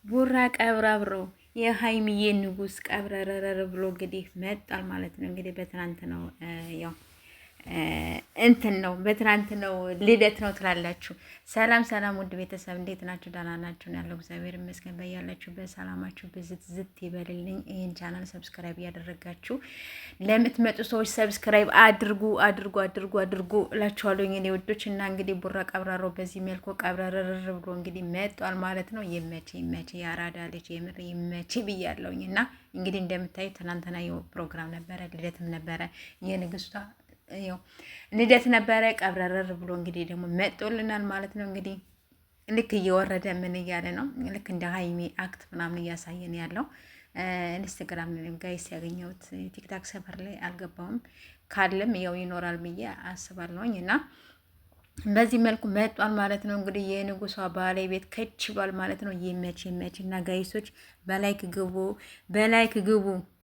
ቡራ ቀብራረው የሀይሚዬ ንጉስ ቀብረረረ ብሎ እንግዲህ መጣል ማለት ነው። እንግዲህ በትናንት ነው ያው በትናንት ነው ልደት ነው ትላላችሁ። ሰላም ሰላም፣ ውድ ቤተሰብ እንዴት ናችሁ? ደህና ናችሁ? ያለው እግዚአብሔር ይመስገን። በያላችሁ በሰላማችሁ ዝት ይበልልኝ። ይህን ቻናል ሰብስክራይብ እያደረጋችሁ ለምትመጡ ሰዎች ሰብስክራይብ አድርጉ እላችኋለሁ እኔ ውዶች። እና እንግዲህ ቡራ ቀብራራው በዚህ መልኩ ቀብረረር ብሎ እንግዲህ መጧል ማለት ነው። ይመቼ ያራዳ ልጅ የምር ይመቼ ብያለሁኝ። እና እንግዲህ እንደምታዩ ትናንትና ፕሮግራም ነበረ፣ ልደትም ነበረ የንግስቷ ያው ልደት ነበረ። ቀብረረር ብሎ እንግዲህ ደግሞ መጦልናል ማለት ነው። እንግዲህ ልክ እየወረደ ምን እያለ ነው? ልክ እንደ ሀይሚ አክት ምናምን እያሳየን ያለው ኢንስታግራም ጋይስ ያገኘሁት ቲክታክ ሰፈር ላይ አልገባውም፣ ካለም ያው ይኖራል ብዬ አስባለሁኝ። እና በዚህ መልኩ መጧል ማለት ነው። እንግዲህ የንጉሷ ባለቤት ከች ባል ማለት ነው። ይመች እና ጋይሶች በላይክ ግቡ።